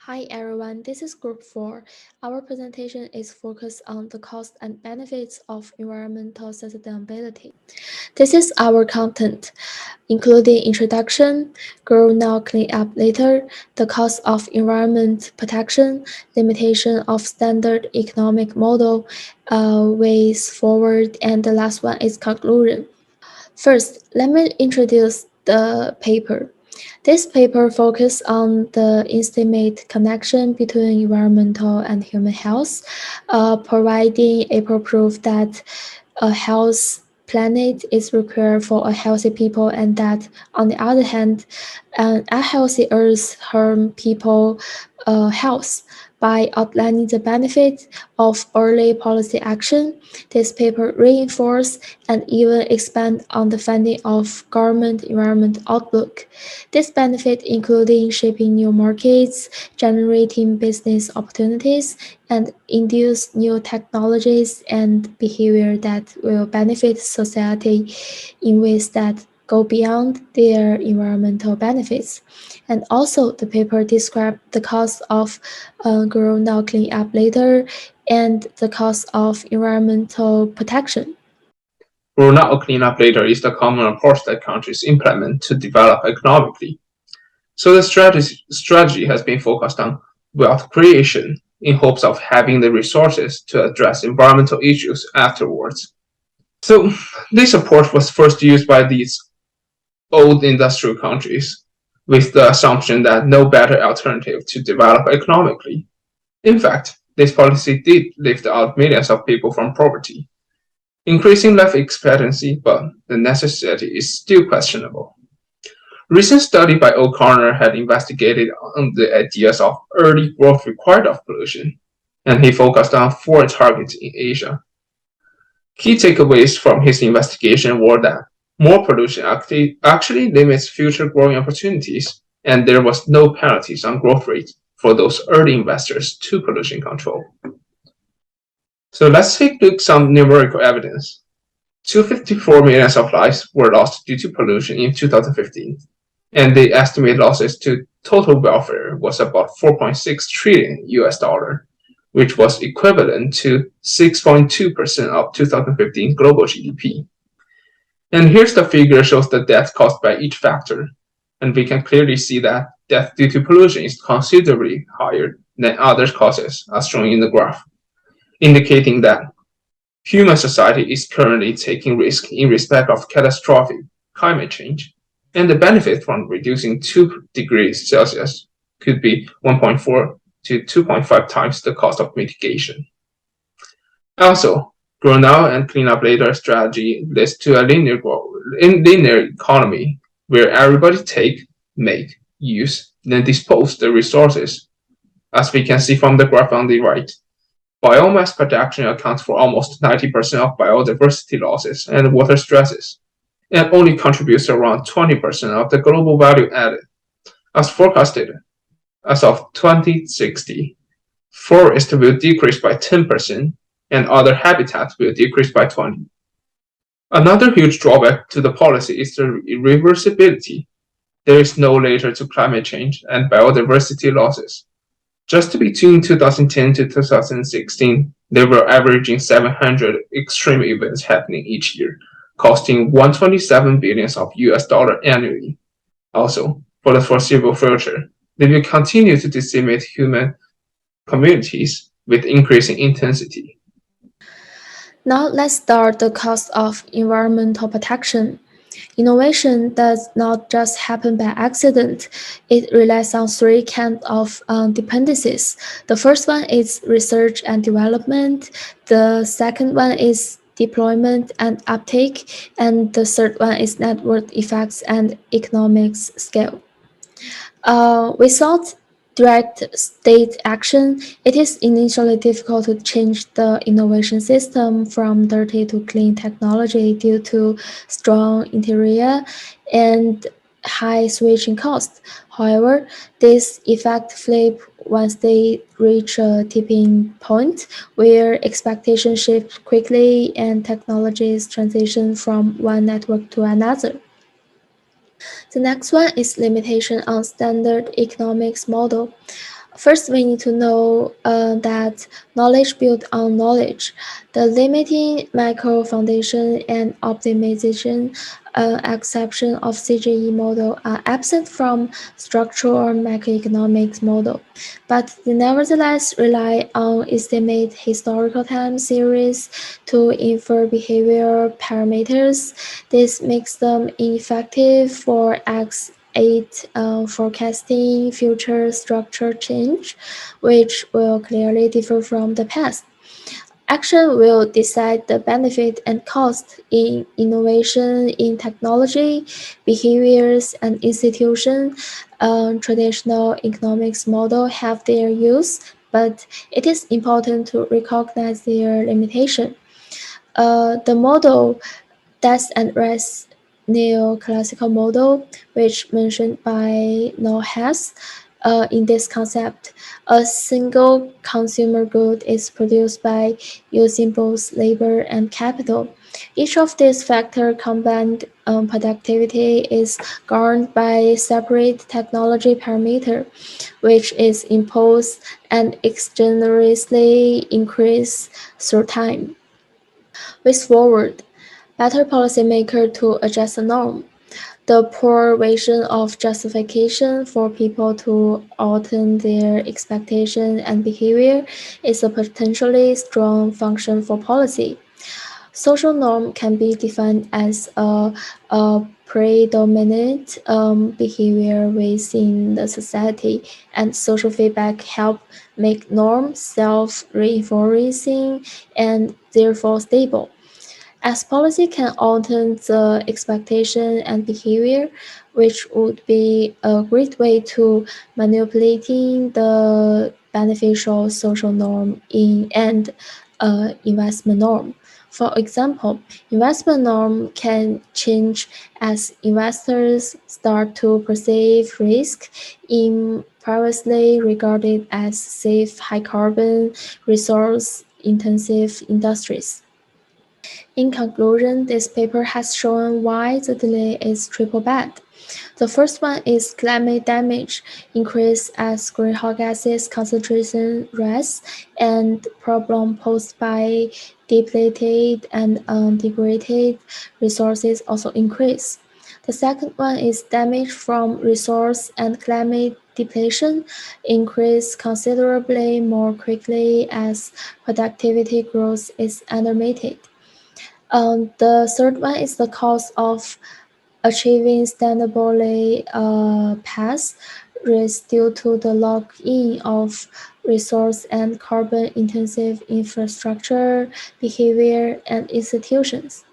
Hi everyone, this is Group 4. Our presentation is focused on the costs and benefits of environmental sustainability. This is our content, including introduction, grow now, clean up later, the cost of environment protection, limitation of standard economic model, ways forward, and the last one is conclusion. First, let me introduce the paper. This paper focuses on the intimate connection between environmental and human health, providing a proof that a healthy planet is required for a healthy people, and that, on the other hand, an unhealthy earth harm people health. By outlining the benefits of early policy action, this paper reinforces and even expand on the finding of government environment outlook. This benefit including shaping new markets, generating business opportunities, and induce new technologies and behavior that will benefit society in ways that go beyond their environmental benefits. And also, the paper described the cost of grow now, clean up later, and the cost of environmental protection. Grow now, clean up later is the common approach that countries implement to develop economically. So the strategy has been focused on wealth creation in hopes of having the resources to address environmental issues afterwards. So this approach was first used by these old industrial countries with the assumption that no better alternative to develop economically. In fact, this policy did lift out millions of people from poverty, increasing life expectancy, but the necessity is still questionable. Recent study by O'Connor had investigated on the ideas of early growth required of pollution, and he focused on four targets in Asia. Key takeaways from his investigation were that more pollution actually limits future growing opportunities, and there was no penalties on growth rate for those early investors to pollution control. So let's take a look at some numerical evidence. 254 million of lives were lost due to pollution in 2015, and the estimated losses to total welfare was about 4.6 trillion US dollar, which was equivalent to 6.2% of 2015 global GDP. And here's the figure shows the death caused by each factor, and we can clearly see that death due to pollution is considerably higher than other causes, as shown in the graph, indicating that human society is currently taking risk in respect of catastrophic climate change, and the benefit from reducing 2 degrees Celsius could be 1.4 to 2.5 times the cost of mitigation. Also, grow now and clean up later strategy leads to a linear economy where everybody take, make, use, then dispose the resources. As we can see from the graph on the right, biomass production accounts for almost 90% of biodiversity losses and water stresses, and only contributes around 20% of the global value added. As forecasted, as of 2060, forests will decrease by 10% and other habitats will decrease by 20%. Another huge drawback to the policy is the reversibility. There is no later to climate change and biodiversity losses. Just between 2010 to 2016, there were averaging 700 extreme events happening each year, costing 127 billion of US dollar annually. Also, for the foreseeable future, they will continue to decimate human communities with increasing intensity. Now let's start the cost of environmental protection. Innovation does not just happen by accident. It relies on three kinds of dependencies. The first one is research and development. The second one is deployment and uptake. And the third one is network effects and economics scale. Without direct state action, it is initially difficult to change the innovation system from dirty to clean technology due to strong interior and high switching costs. However, this effect flip once they reach a tipping point where expectations shift quickly and technologies transition from one network to another. The next one is limitation on standard economics model. First, we need to know that knowledge built on knowledge. The limiting macro foundation and optimization exception of CGE model are absent from structural macroeconomics model, but they nevertheless rely on estimate historical time series to infer behavior parameters. This makes them ineffective for X8 forecasting future structure change, which will clearly differ from the past. Action will decide the benefit and cost in innovation in technology, behaviors, and institution. Traditional economics model have their use, but it is important to recognize their limitation. The model Death and Rest neoclassical model, which mentioned by Noel Hess. In this concept, a single consumer good is produced by using both labor and capital. Each of these factors combined productivity is governed by separate technology parameter, which is imposed and exogeneously increased through time. With forward, better policymaker to adjust the norm. The poor version of justification for people to alter their expectation and behavior is a potentially strong function for policy. Social norm can be defined as a predominant behavior within the society, and social feedback help make norms self-reinforcing and therefore stable. As policy can alter the expectation and behavior, which would be a great way to manipulating the beneficial social norm in and investment norm. For example, investment norm can change as investors start to perceive risk in previously regarded as safe high carbon resource intensive industries. In conclusion, this paper has shown why the delay is triple bad. The first one is climate damage increase as greenhouse gases concentration rise and problem posed by depleted and degraded resources also increase. The second one is damage from resource and climate depletion increase considerably more quickly as productivity growth is animated. The third one is the cost of achieving sustainably path risk due to the lock-in of resource and carbon-intensive infrastructure, behavior, and institutions.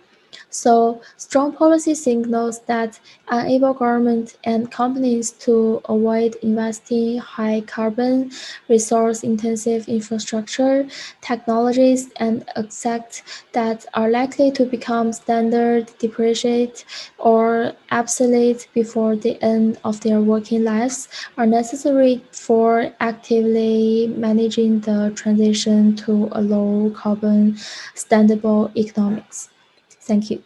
So, strong policy signals that enable government and companies to avoid investing high carbon, resource intensive infrastructure technologies and assets that are likely to become standard, depreciate, or obsolete before the end of their working lives are necessary for actively managing the transition to a low carbon, sustainable economics. Thank you.